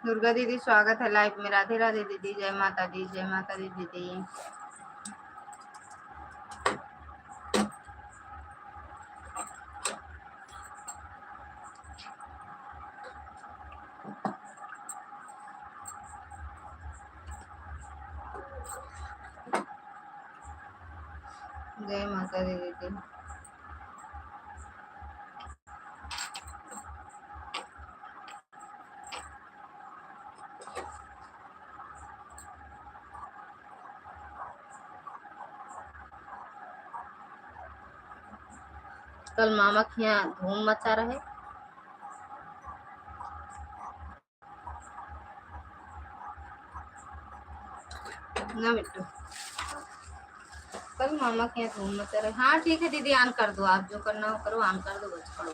दुर्गा दीदी स्वागत है लाइव में। राधे राधे दीदी, जय माता दी, जय माता दी दीदी। जय माता दी दीदी। कल मामा के यहाँ धूम मचा रहे। ना बिट्टू, कल मामा के यहाँ धूम मचा रहे। हाँ ठीक है दीदी, ऑन कर दो, आप जो करना हो करो, ऑन कर दो, बस करो।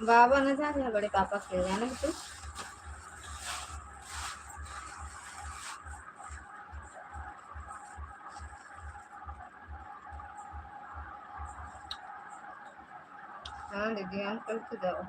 बाबा न जा रहे, बड़े पापा खेल रहे हैं ना बिट्टू। हाँ दीदी, ऑन कर तो जाओ।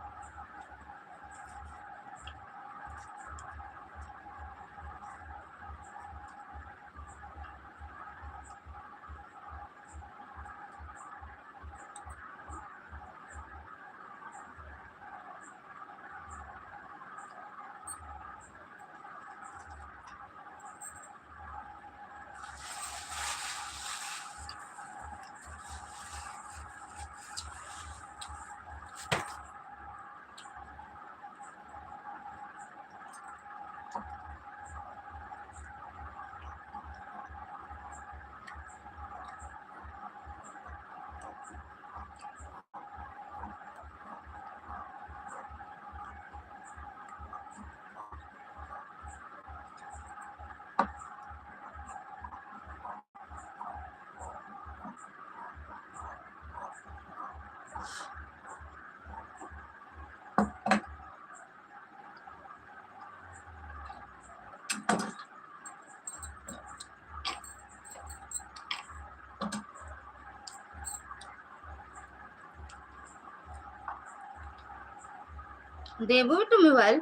देबो बिट्टू मोबाइल।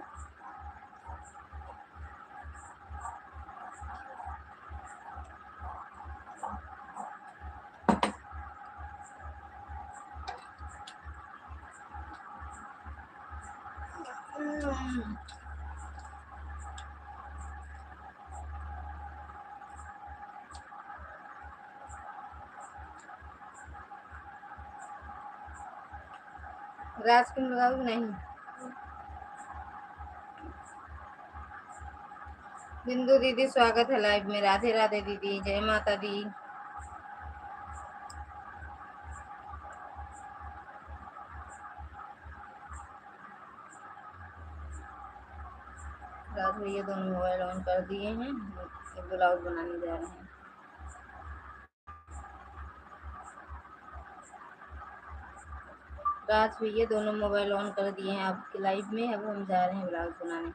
राज को लगाओ नहीं। बिंदु दीदी स्वागत है लाइव में। राधे राधे दीदी, जय माता दी। राज भैया दोनों मोबाइल ऑन कर दिए हैं, ब्लाउज बनाने जा रहे हैं। राज भैया दोनों मोबाइल ऑन कर दिए हैं आपके लाइव में। अब हम जा रहे हैं ब्लाउज बनाने।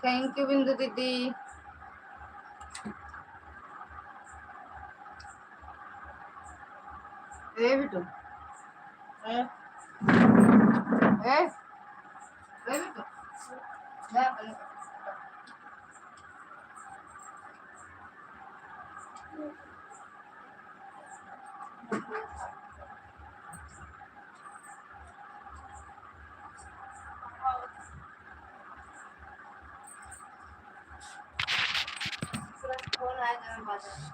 थैंक यू बिंदु दीदी। ए बिटू, ए ए ए बिटू, जा अपन। फोन आया था मैं बाजार।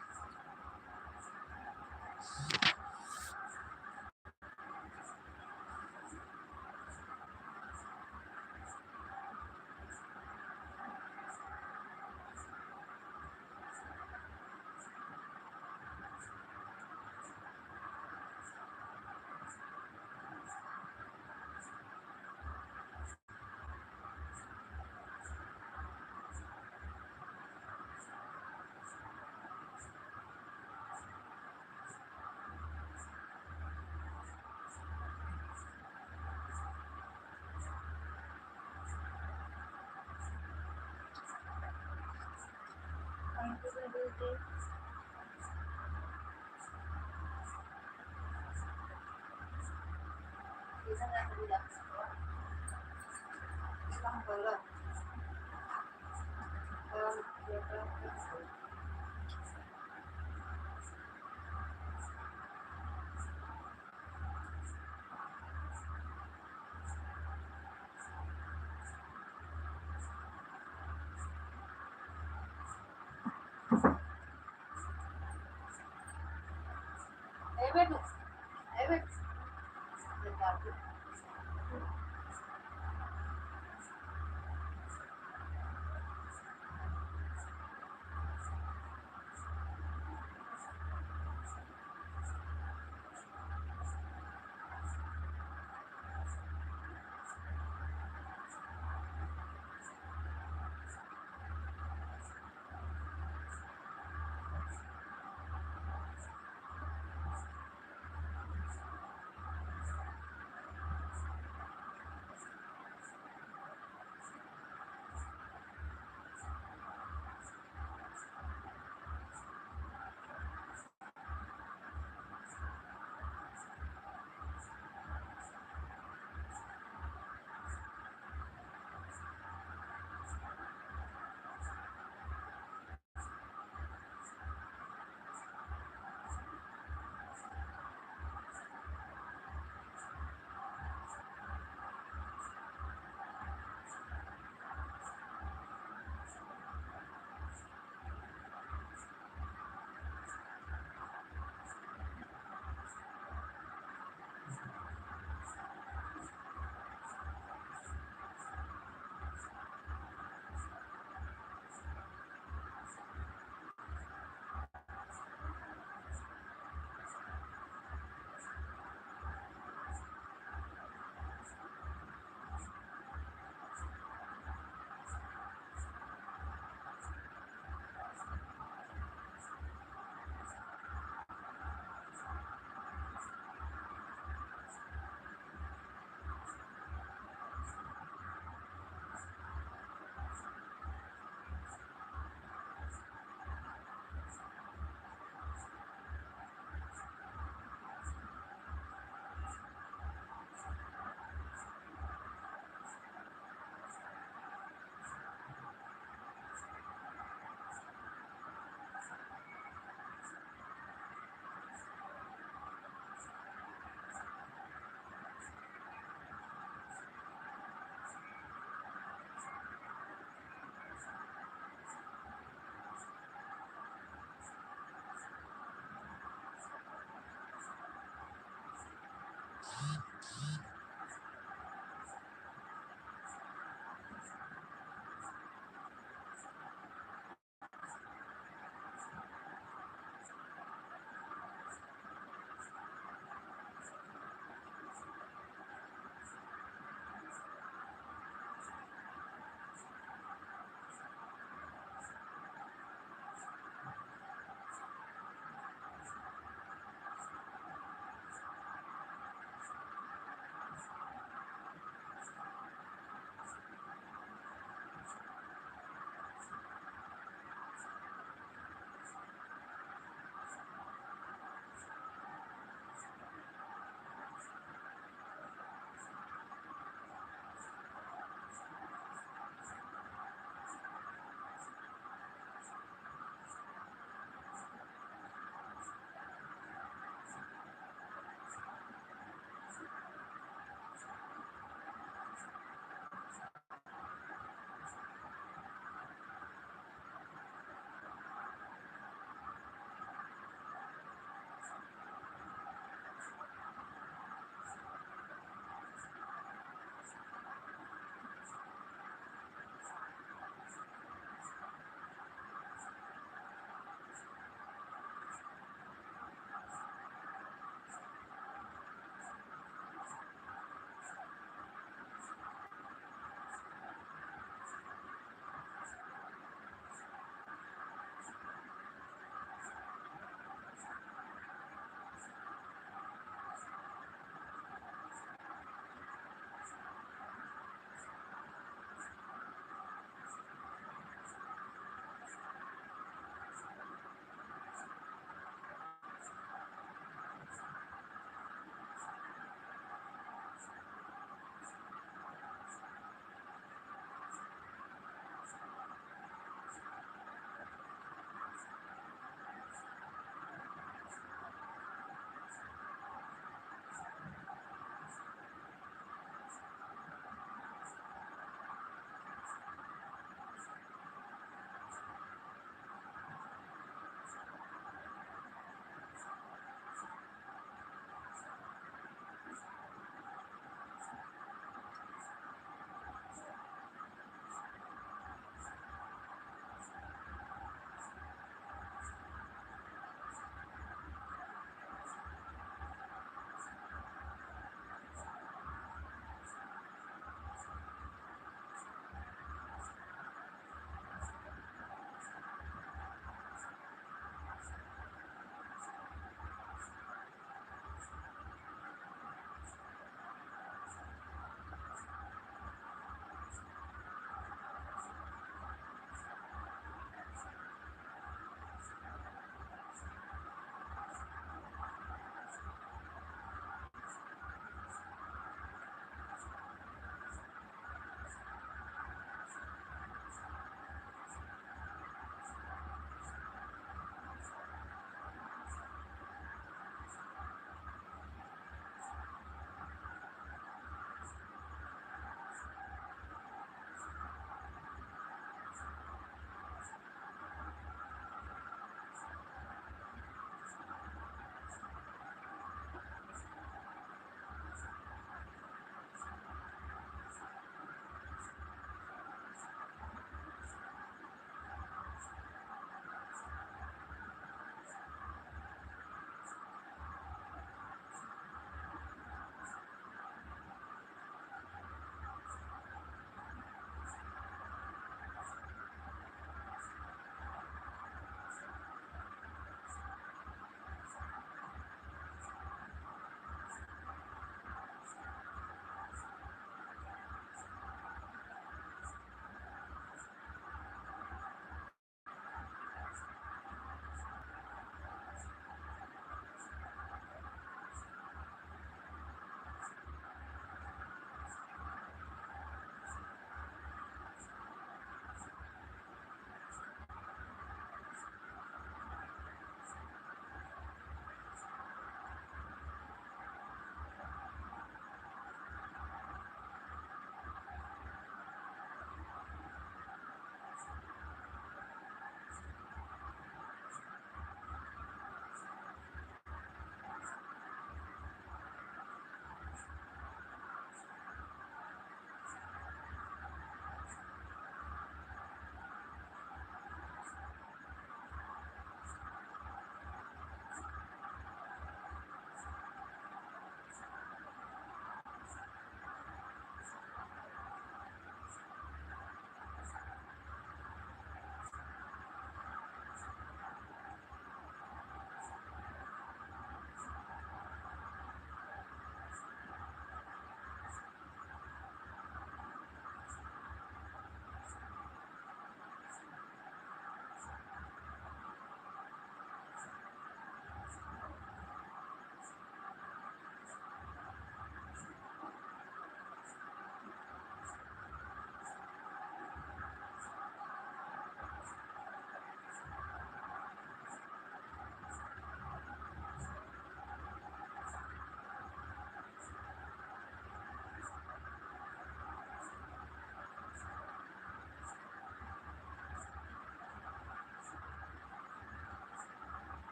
थैंक यू बिंदु दीदी। इधर आ दीदी, काम कर रहा है। ए बेटू, ए बेटू,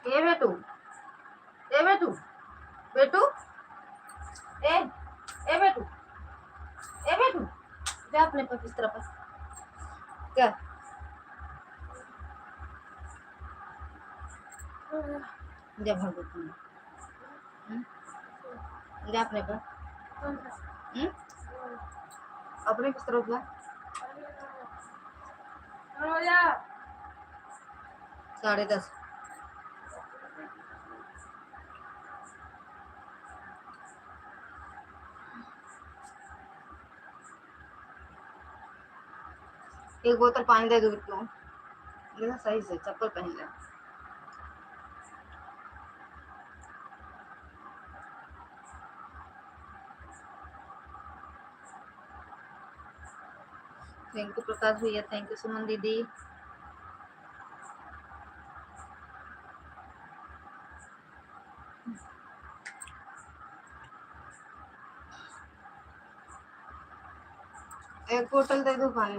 ए बेटू, ए बेटू, बेटू, ए ए बेटू, ए बेटू, जा अपने पर बिस्तर पर, जा जा भागो तुम, जा अपने पर, अपने बिस्तर पर जा। 10:30 एक बोतल पानी दे दो क्यों? सही से चप्पल पहन ले। थैंक यू प्रकाश भैया, थैंक यू सुमन दीदी। एक बोतल दे दो पानी।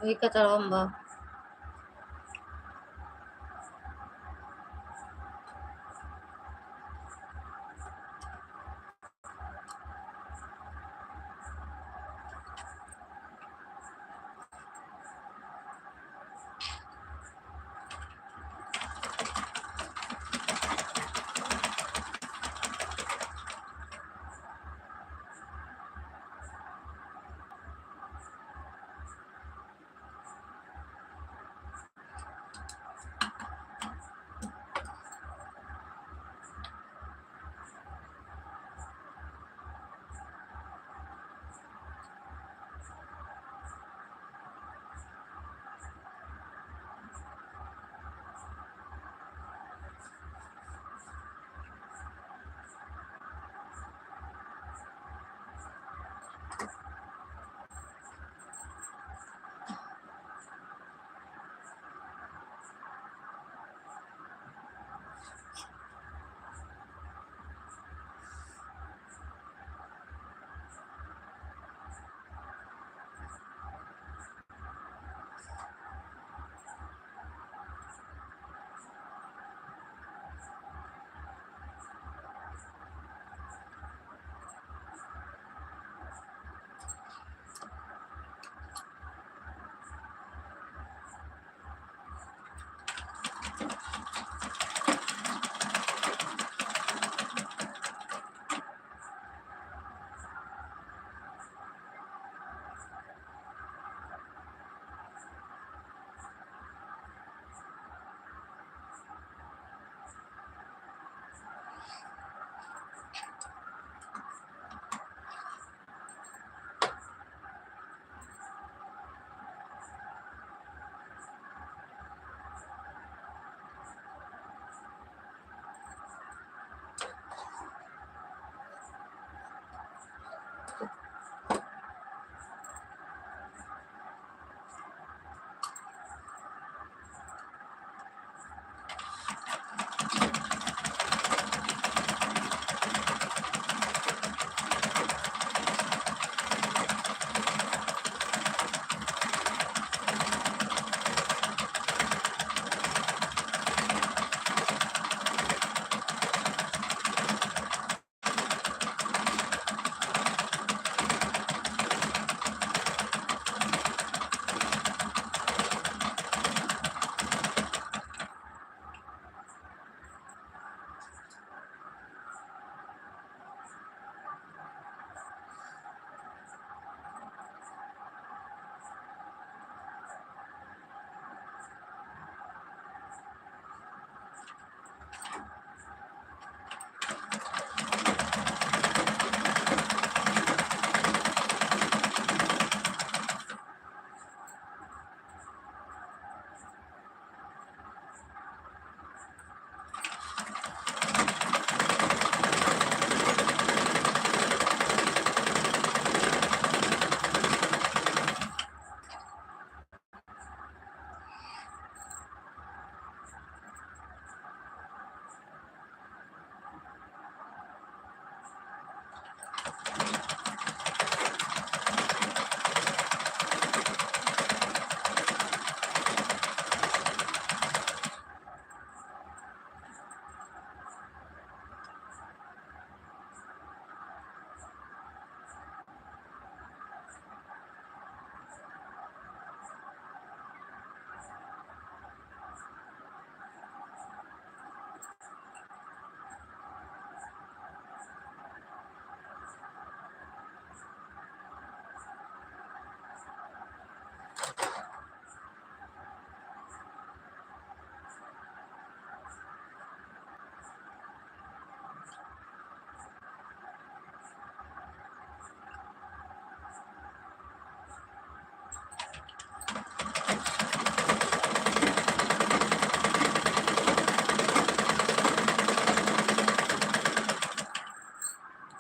Wika Taromba.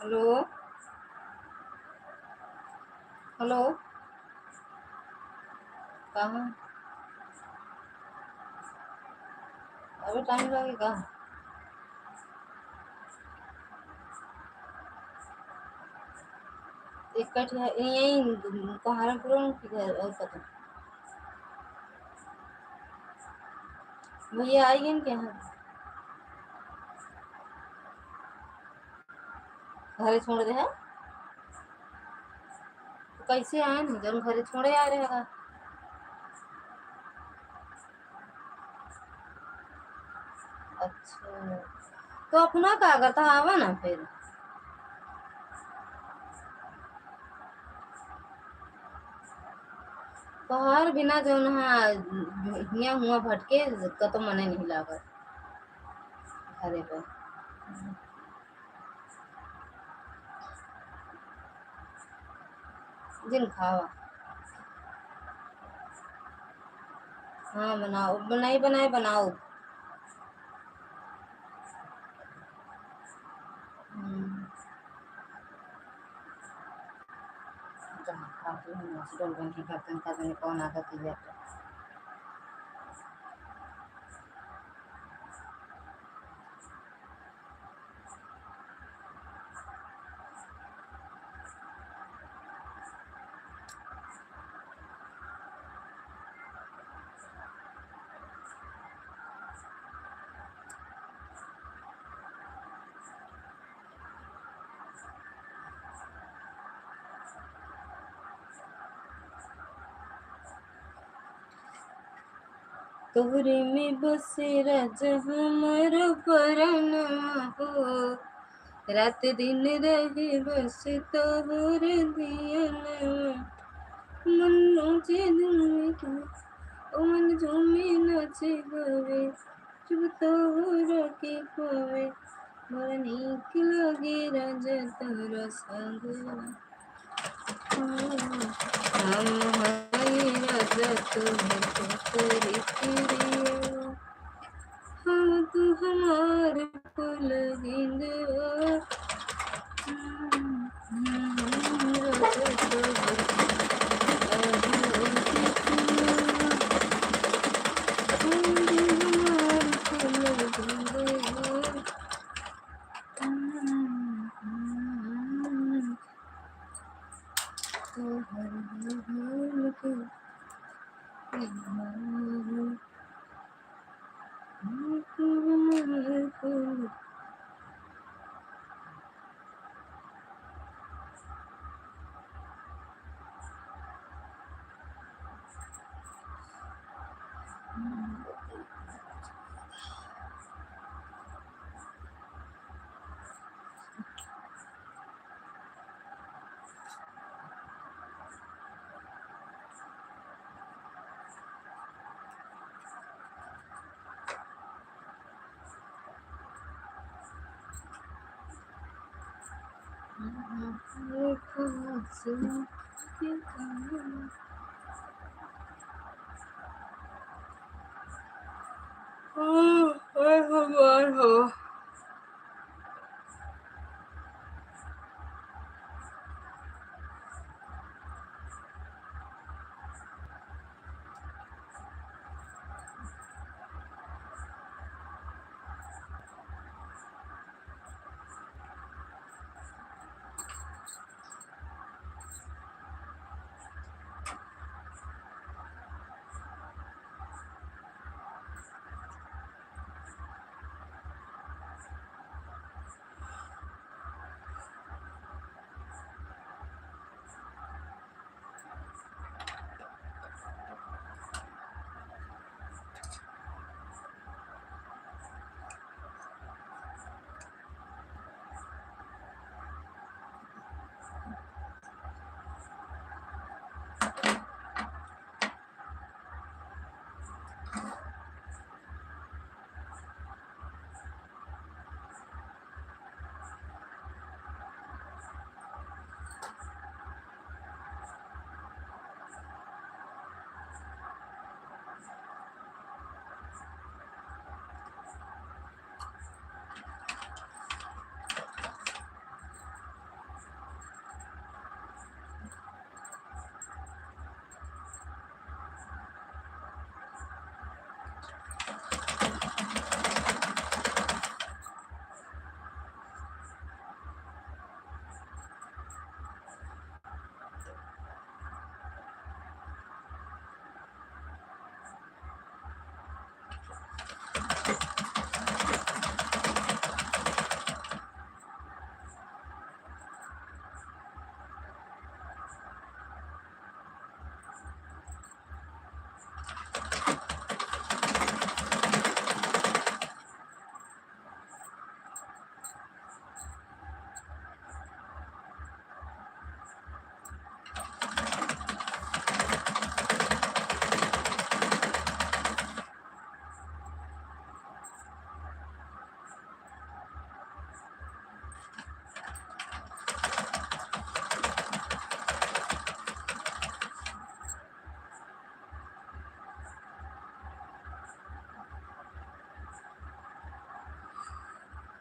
हेलो। हेलो। कहाँ? अभी टाइम लगेगा। एक कट है यही सहारनपुर की घर और पता। भैया आइए इनके यहाँ घरे छोड़ दे है। तो कैसे आए ना जब घरे छोड़े आ रहेगा। अच्छा तो अपना कागज था आवा ना फिर। तोहार बिना जो हिया हुआ भटके कतो मने नहीं लागत घरे पे। जिन खावा। हाँ बनाओ बनाई बनाए बनाओ। हम्म, जहाँ खाती हूँ हॉस्पिटल बन के करते का जाने कौन आदत है। तोहरे में बसेरा हमर परनवा हो। रात दिन रहे बस तोहर दियनवा। मन जे दुमे तू ओ मन झूमे नाचे गवे जब तोहरा के पावे। बड़ा नीक लगे राजा तोरा संगवा। हम हई राजा तोहर तोरी प्रिया। हाँ तू हमार कुल हिंदवा। राजा तोहर हमार हो।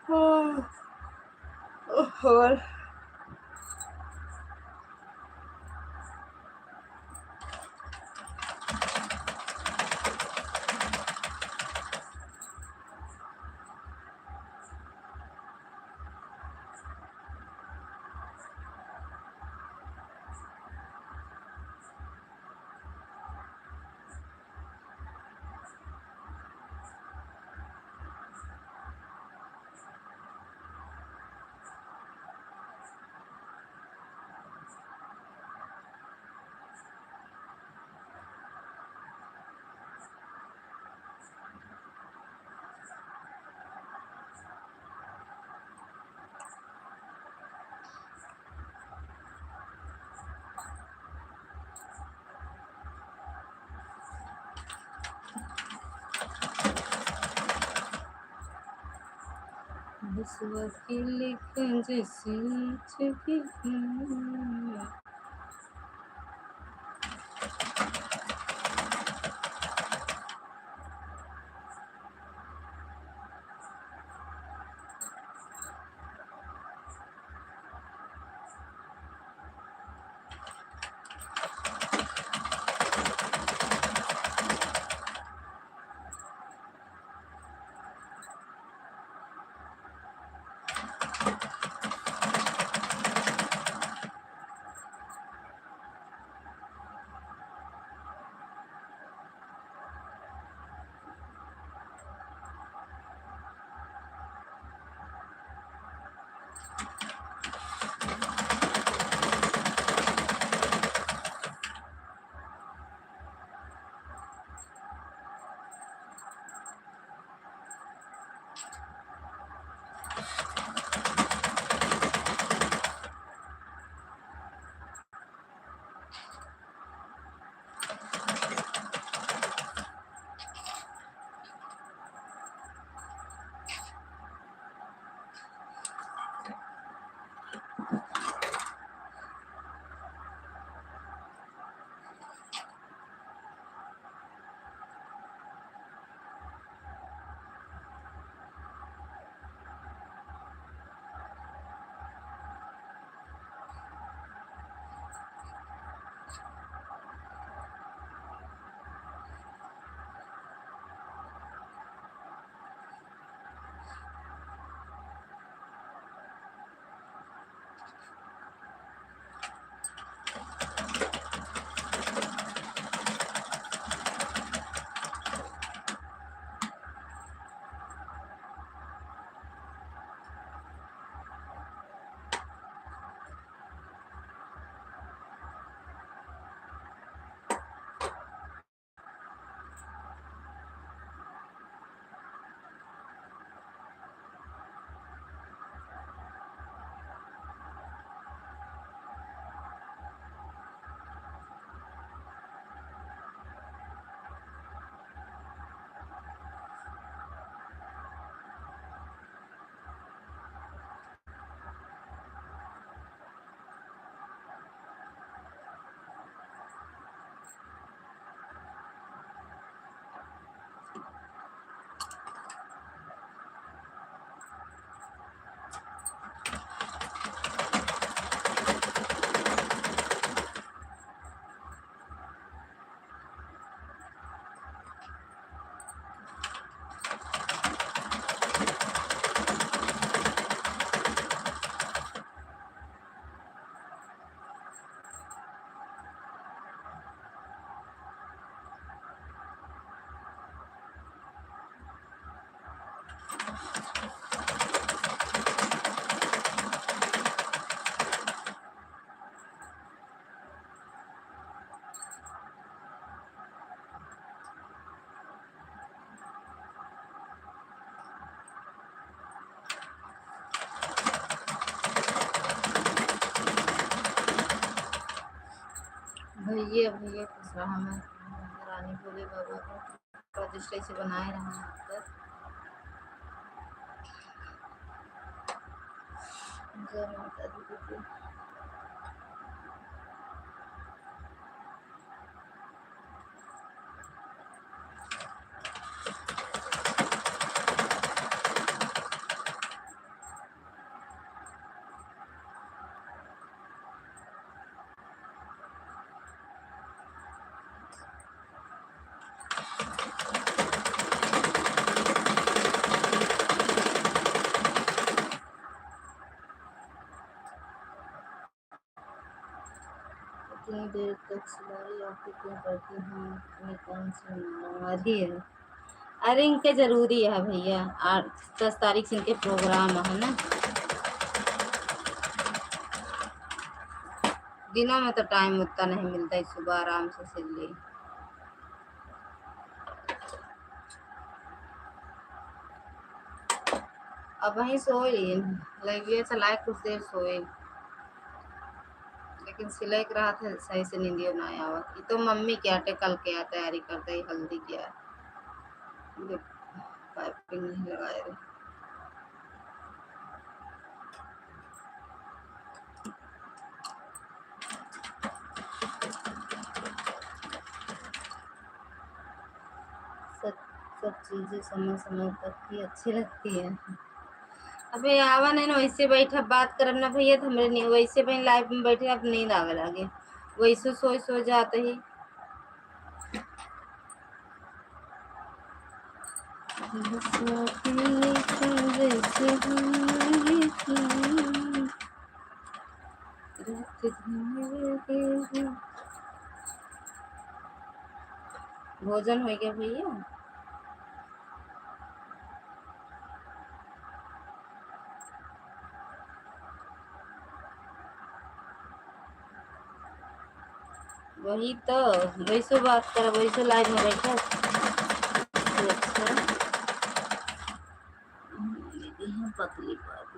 हाँ, और बस वकील जैसी चुकी। भैया भैया खुश रहा। मैं रानी भोले बाबा को प्रतिष्ठा से बनाए रहा कर। जय माता दी। इतनी देर तक सिलाई आपकी क्यों करती हैं? मैं कौन सी बीमारी है? अरे इनके जरूरी है भैया, 8-10 तारीख से इनके प्रोग्राम है ना। दिनों में तो टाइम उतना नहीं मिलता है, सुबह आराम से सिल ली। अब वहीं सोई लगे चलाए, कुछ देर सोए, लेकिन सिलाई के रहा था सही से नींदियो ना आवा। ये तो मम्मी के आटे कल के आ तैयारी करते हल्दी क्या पाइपिंग नहीं लगाए रहे। सब सब चीजें समय समय तक ही अच्छी लगती है। अबे आवा नहीं ना, वैसे बैठा बात करब ना भैया, तो हमरे नहीं वैसे बहन लाइव में बैठे अब नींद आवे लगे, वैसे सो जाते ही। भोजन हो गया भैया? वही तो, वैसे बात कर, वैसे लाइव में बैठा। अच्छा पतली बात।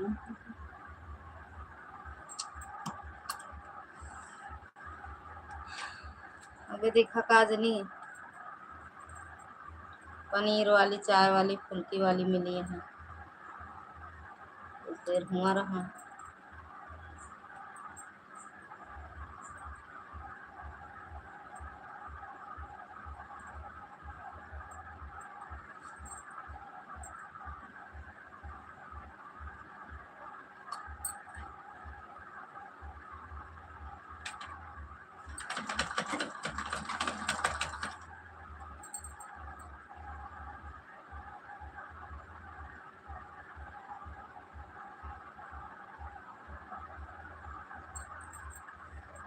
अबे देखा काजनी, पनीर वाली, चाय वाली, फुल्की वाली मिली है, कुछ देर हुआ रहा।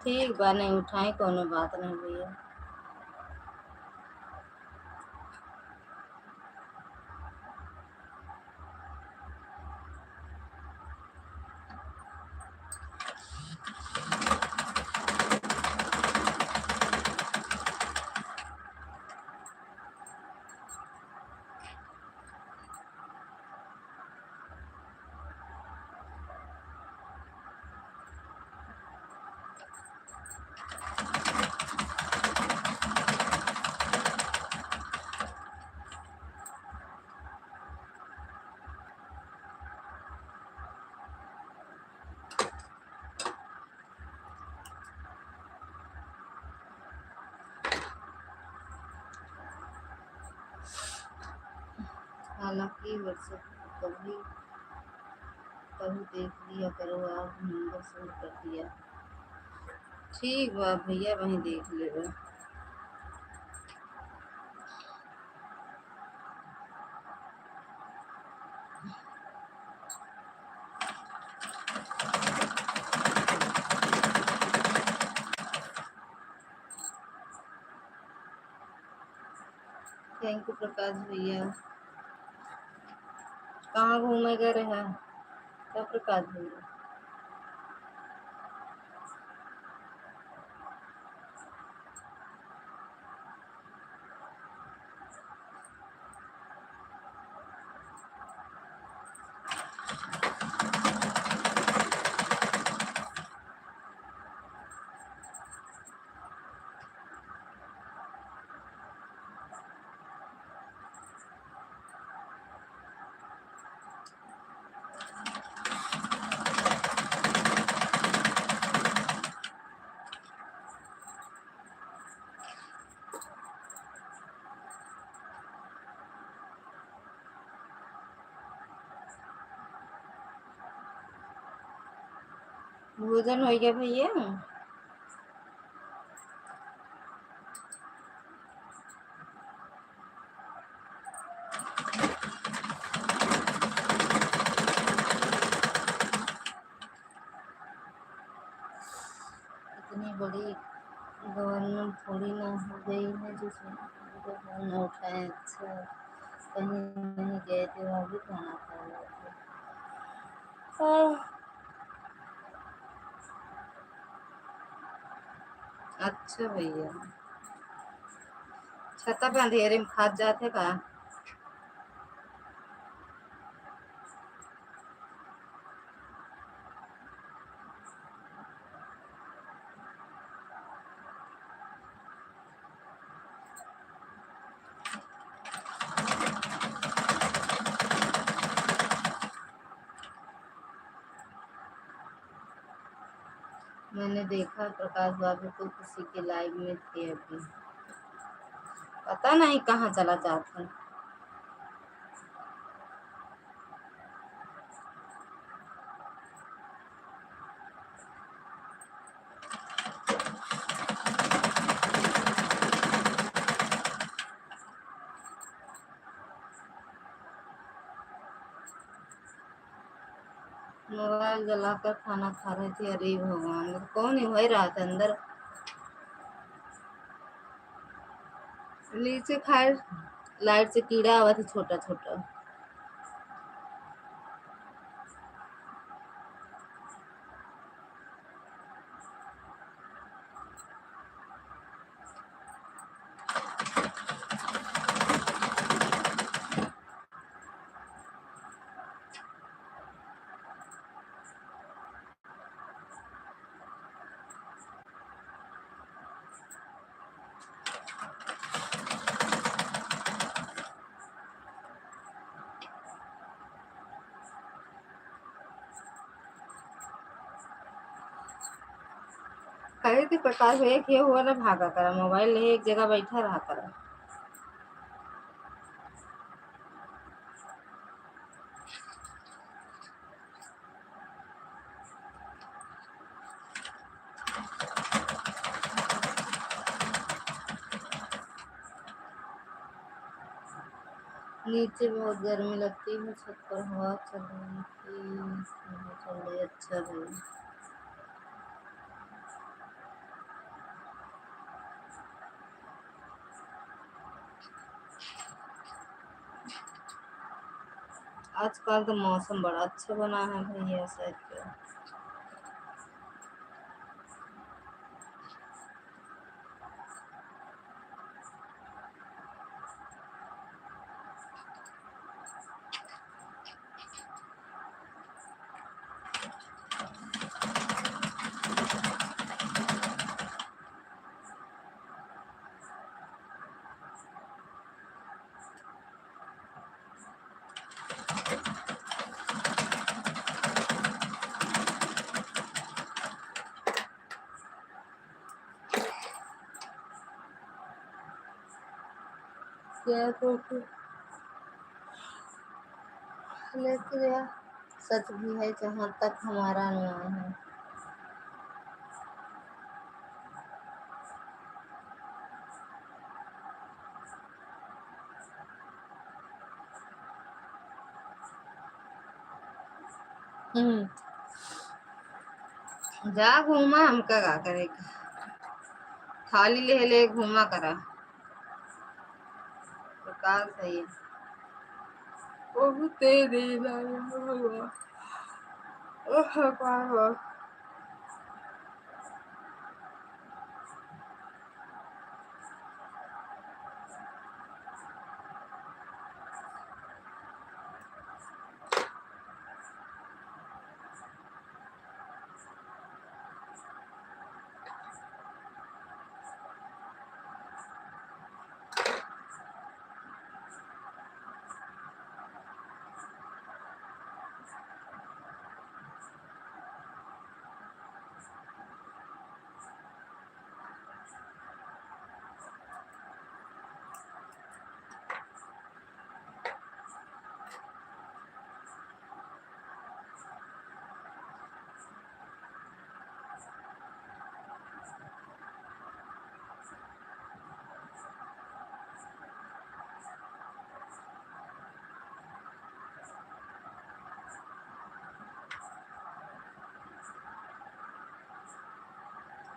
ठीक बा, नहीं उठाई कोनो बात नहीं भैया। हालांकि व्हाट्सएप कभी कभी देख लिया करो, आप नंबर सेंड कर दिया। ठीक बा भैया, वहीं देख लेबे। थैंक यू प्रकाश भैया। कहाँ घूमे गए रहे क्या प्रकाश भैया? भोजन हो गया भैया? इतनी बड़ी गवर्नमेंट थोड़ी ना हो गई है जिसमें तो फोन न उठाए। अच्छा, कहीं नहीं गए थे, वहाँ भी खाना खा रहे थे। अच्छा भैया, छता पे अंधेरे में खात जाते का। मैंने देखा प्रकाश बाबू को किसी के लाइव में थे अभी, पता नहीं कहाँ चला जाता। मोबाइल जलाकर खाना खा रहे थे। अरे भगवान, कौन ही वही रहा था अंदर। नीचे खाए, लाइट से कीड़ा आवा था छोटा छोटा। कहे थे प्रकाश भैया किया हुआ ना भागा करा, मोबाइल ले एक जगह बैठा रहा करा। नीचे बहुत गर्मी लगती है, छत पर हवा चल रही थी। हवा चल रही, अच्छा भैया। आजकल तो मौसम बड़ा अच्छा बना है भैया, शायद क्या। क्या तो लेके गया, सच भी है जहाँ तक हमारा अनुमान है। जा घूमा, हमका का करेगा। थाली ले ले घूमा करा। प्रकाश है ये, बहुत तेज है। भगवान।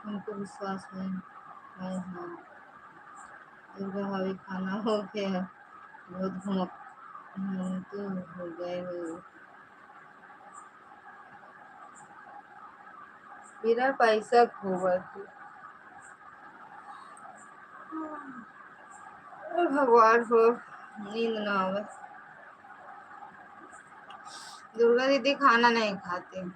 उनको विश्वास नहीं। हाँ हाँ, दुर्गा भाभी खाना हो गया, बहुत घूम तो हो गए हो। मेरा पैसा खोवा तू, भगवान हो, नींद ना आवे। दुर्गा दीदी खाना नहीं खाती।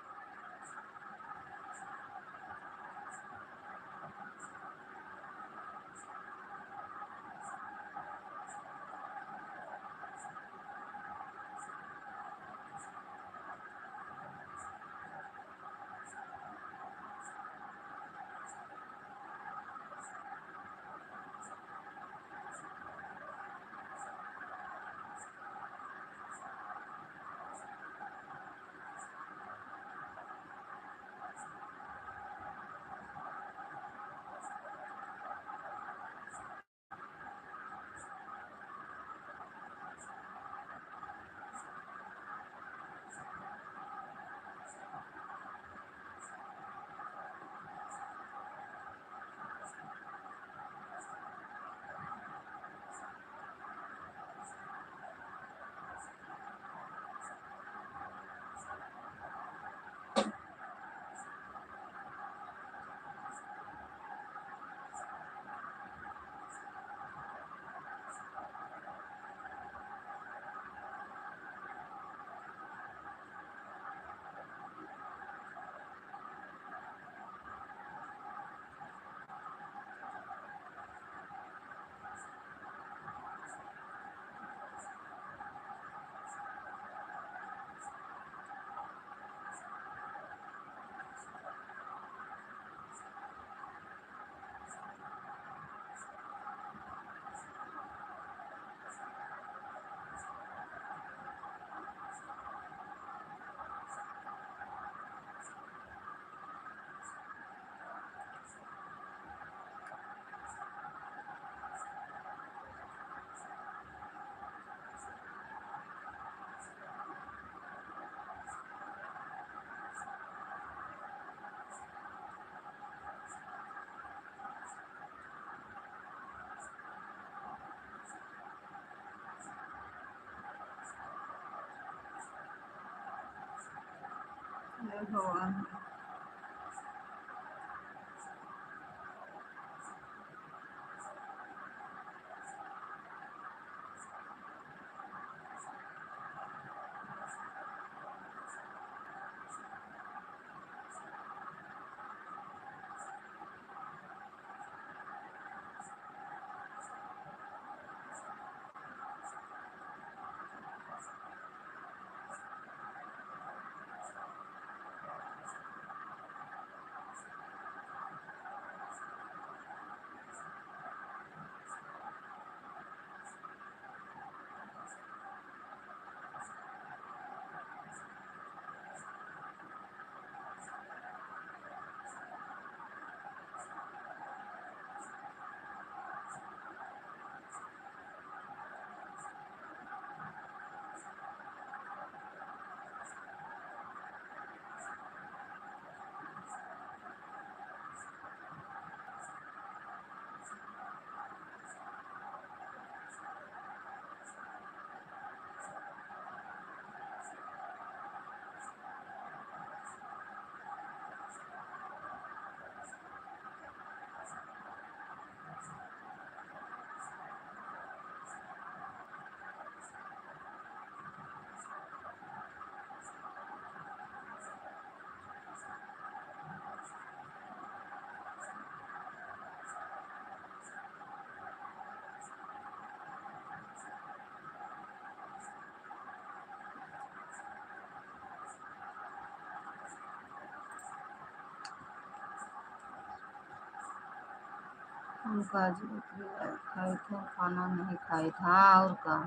भगवान, हम काजू कतली खाई थे, खाना नहीं खाई था। हाँ, और का।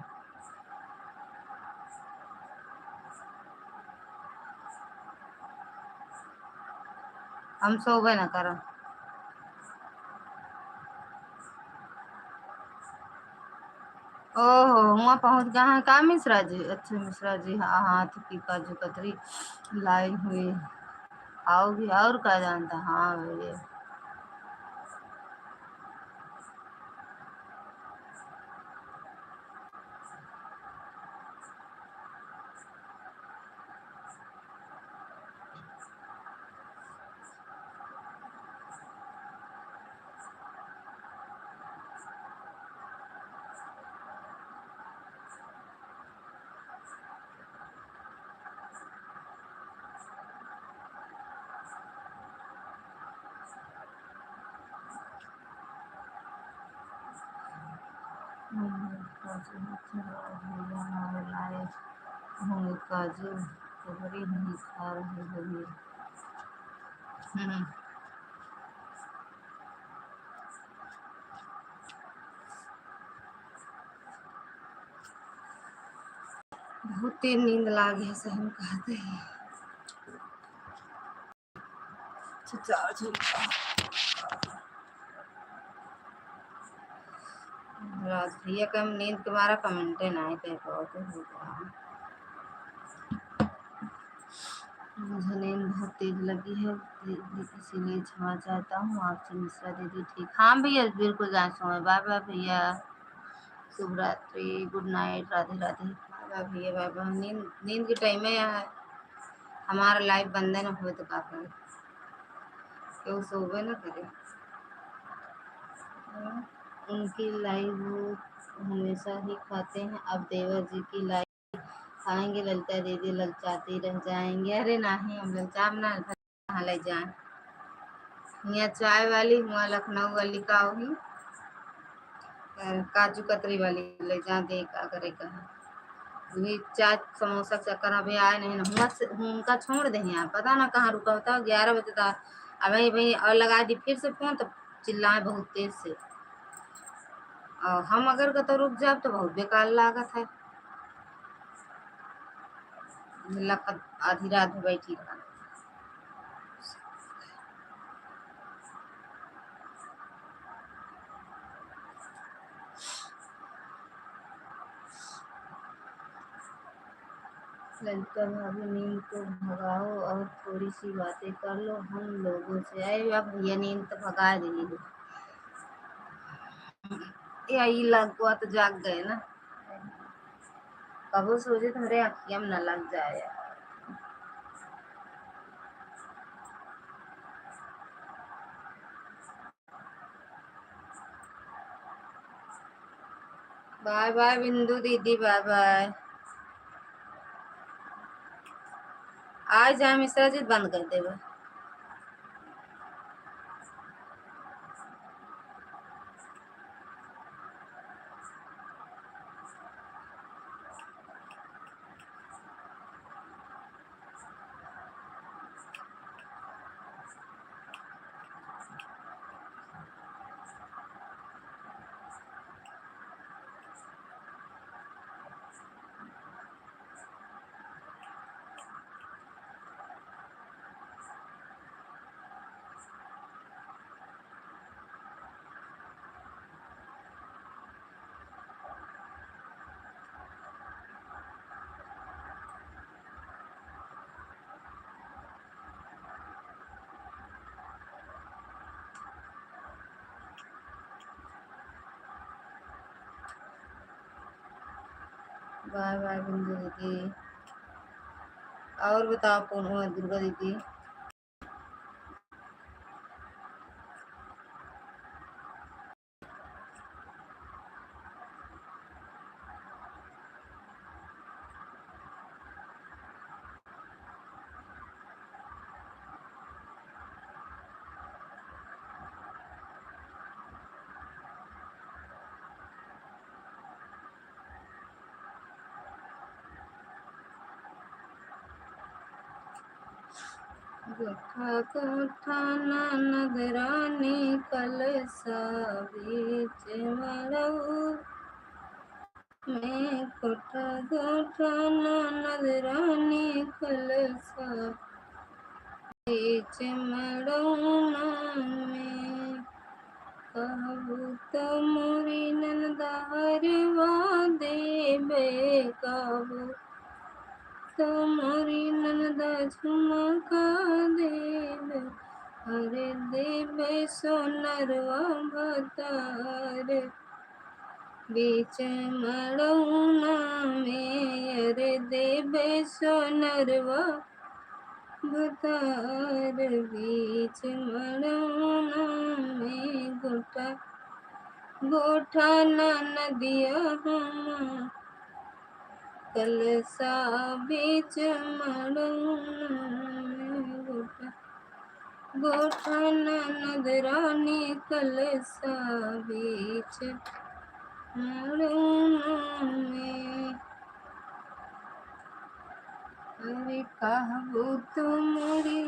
हम सो गए ना कर। ओहो, वहाँ पहुँच गए हैं का मिश्रा जी? अच्छा मिश्रा जी, हाँ हाथ की काजू कतरी लाई हुई, आओगी और क्या जानता। हाँ भैया, हमारे लाए होंगे काजू, कबरी नहीं खा रहे होंगे। बहुत तेज नींद लागे है, सहन कहते हैं। राज भैया का नींद तुम्हारा कमेंट ना है कह बहुत होगा। मुझे नींद बहुत तेज लगी है, इसीलिए क्षमा चाहता हूँ आपसे। मिश्रा दीदी ठीक? हाँ भैया बिल्कुल जाए सोए। बाय बाय भैया, शुभ रात्रि, good night, Radhe Radhe. Bye bye भैया, बाय बाय। नींद के टाइम में यहाँ हमारा लाइव बंद न हो तो का करे, क्यों सोवे न करे। उनकी लाइव हमेशा ही खाते हैं, अब देवर जी की लाइव खाएंगे। ललिता दीदी ललचाती रह जाएंगे। अरे नहीं, हम ललचाम ना कहाँ ले जाए। यहाँ चाय वाली हुआ लखनऊ वाली का हुई काजू कतरी वाली ले जा दे का करे कहा। चाय समोसा चक्कर अभी आए नहीं ना, उनका छोड़ दे यहाँ पता ना कहाँ रुका होता। 11 बजे था अभी भाई, और लगा दी फिर से फोन तो चिल्लाए बहुत तेज से। और हम अगर कतो रुक जाए तो बहुत बेकार लागत है। आधी रात में बैठी रहा। ललिता भाभी नींद को भगाओ और थोड़ी सी बातें कर लो हम लोगों से। अरे अब भैया नींद तो भगा दी, यही लग हुआ तो जाग गए ना। कबो सोचे तुम्हारे अखियां में न लग जाए। बाय बाय बिंदु दीदी, बाय बाय। आज जाए मिश्रा जी बंद कर देवे। बाय बाय बिंदु दीदी। और बताओ कौन हुआ दुर्गा दीदी? ठाना नजरानी कलसा बीच मड़ऊ में कोठा ठाना नजरानी कलसा बीच मड़ौना में कहू तो मोरी नंदारवा देवे कहू तो मोरी नंदा झुमका देवे। अरे देवे सोनरवा भतार बीच मड़ौना में। अरे देवे सोनरवा भतार बीच मड़ौना में। गोठा गोठा नदिया हम कलसा बीच मड़ौना में। गोठा गोठा नदरानी कलसा बीच में अरे कहबो तो मोरी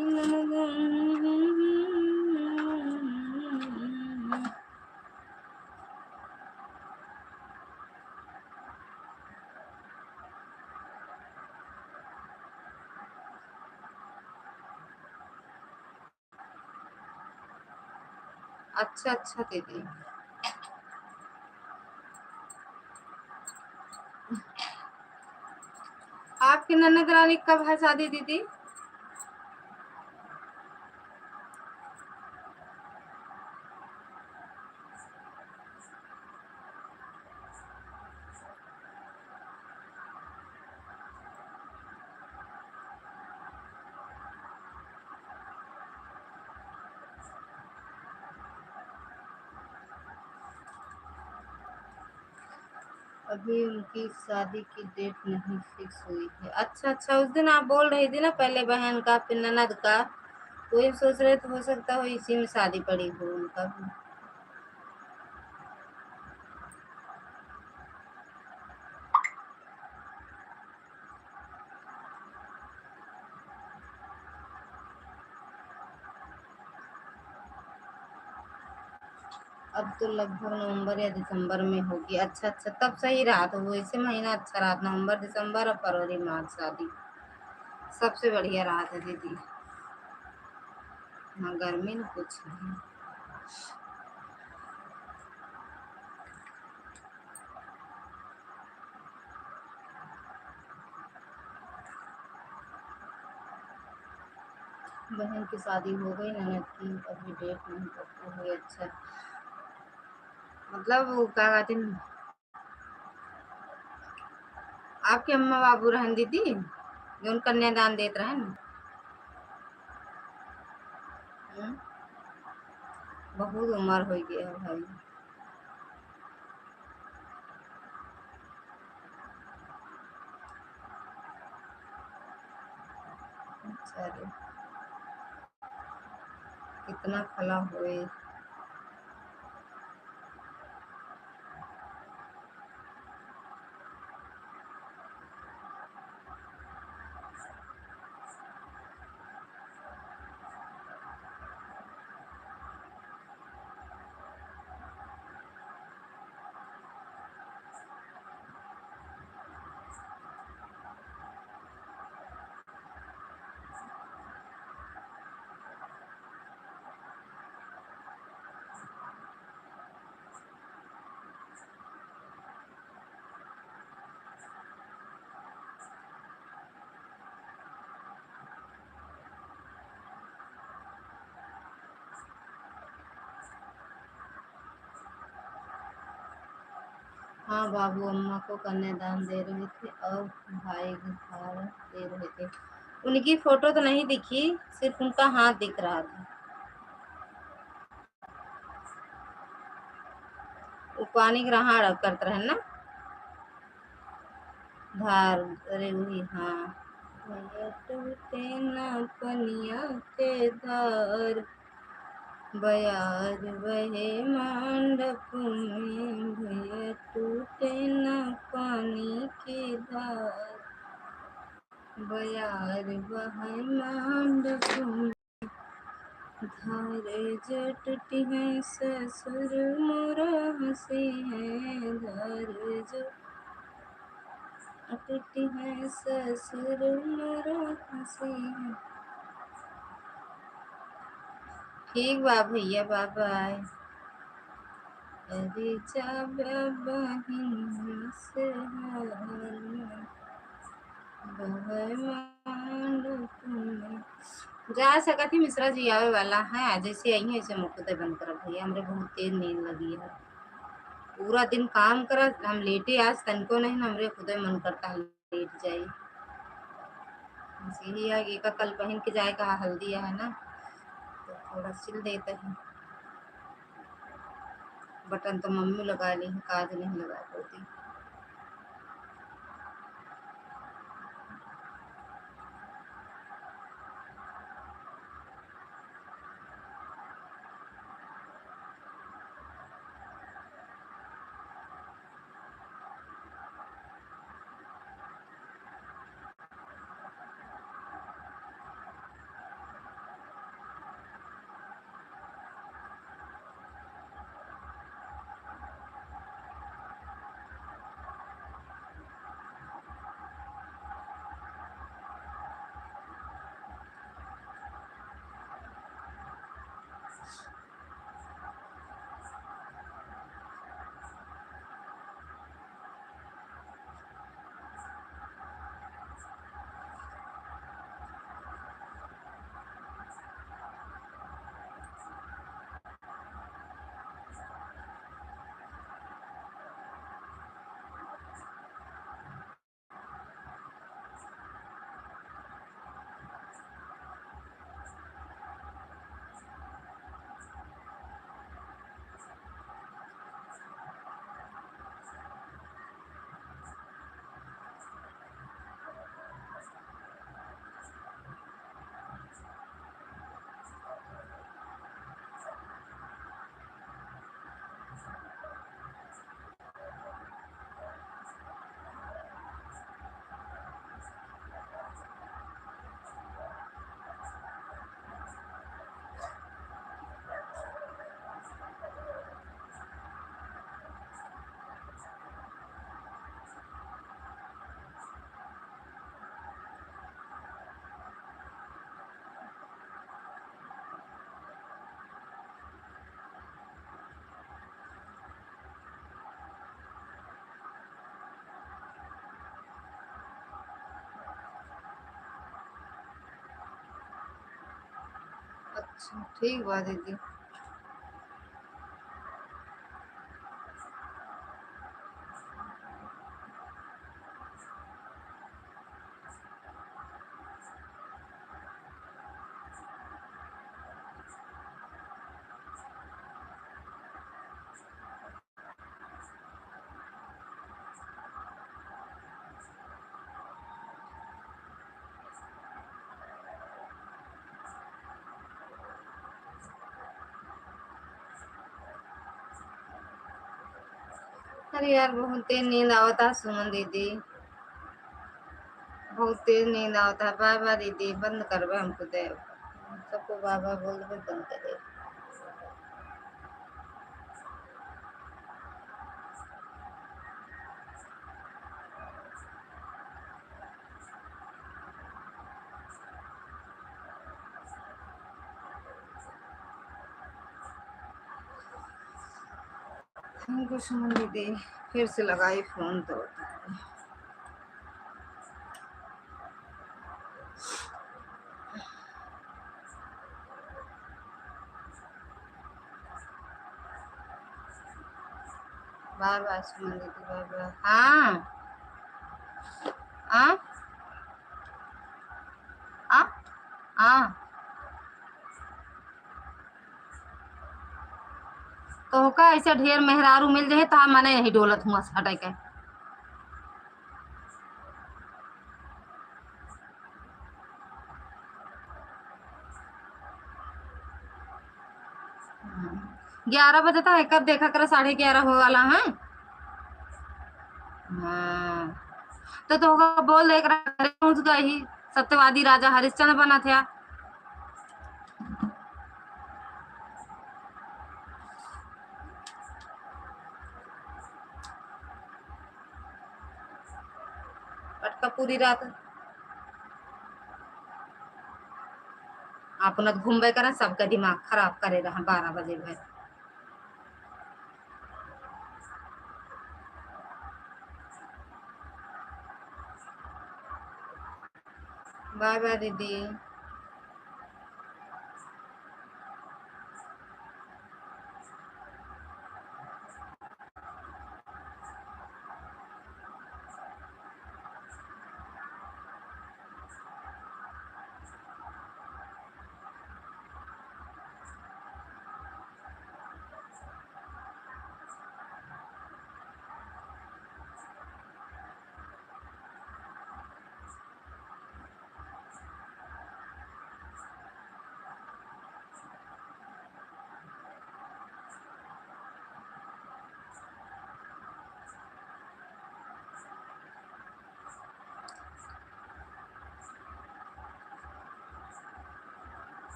अच्छा अच्छा दीदी। आपकी ननद रानी कब है शादी दीदी? अभी उनकी शादी की डेट नहीं फिक्स हुई है। अच्छा अच्छा, उस दिन आप बोल रही थी ना, पहले बहन का फिर ननद का, वही सोच रहे तो हो सकता हो इसी में शादी पड़ी हो उनका भी। अब तो लगभग नवंबर या दिसंबर में होगी। अच्छा अच्छा, तब सही रहा, तो वो इसे महीना अच्छा रहा, नवंबर दिसंबर और फरवरी मार्च शादी सबसे बढ़िया रहा था दीदी। हाँ, गर्मी न कुछ नहीं। बहन की शादी हो गई, ननद की अभी डेट नहीं पक्की हुई। अच्छा, मतलब वो क्या कहते हैं, आपके अम्मा बाबू रहन दीदी जो कन्यादान देते रहन। हम्म, बहुत उम्र हो गया है भाई। अरे कितना खला हुए। हाँ, बाबू अम्मा को कन्यादान दे रहे थे और भाई घर दे रहे थे। उनकी फोटो तो नहीं दिखी, सिर्फ उनका हाथ दिख रहा था। वो पानी ग्रहण करते रहे ना, धार। अरे वही, हाँ। भैया टूटे ना पनिया के धार, बयार बहे मंडप में, भैया टूटे ना पानी की धार, बयार बहे मंडप में, धारे जटती है ससुर मोरा हंसी है, धारे जटती है ससुर मोरा हंसी है। ठीक बा भैया, बाय बाय। अरे जा बहिन से हार, जा सकत ही मिश्रा जी आवे वाला है, जैसे आई है ऐसे मुकुते बंद कर भैया, हमरे बहुत तेज नींद लगी है। पूरा दिन काम कर, हम लेटे आज तनको नहीं, हमरे खुदे मन करता है लेट जाए। इसीलिए आगे का कल पहन के जाए, कहा हल्दी है ना, तो थोड़ा सिल देते हैं। बटन तो मम्मी लगा ली है, काज नहीं लगा पाती। अच्छा ठीक बा दीदी। अरे यार बहुत तेज नींद आवता है सुमन दीदी, बहुत तेज नींद आवता है। बाय बाय दीदी, बंद करबे हमको दे, सबको बाय बाय बोल देबे, बंद करे। हमको सुमन दीदी फिर से लगाई फोन तो बाय बाय सुमन दीदी, बाय बाय। हाँ हाँ हाँ हाँ। तो का ऐसे ढेर मेहरारू मिल जाए तो मने नहीं डोलत हुआ हटाई के। हाँ। 11 बजे तक कब देखा कर 11:30 हो वाला है। हाँ तो होगा बोल दे पहुंच गई। सत्यवादी राजा हरिश्चंद्र बना था। पटका पूरी रात अपना घूमबे कर, सबका दिमाग खराब करे रहा 12 बजे भर। बाय बाय दीदी।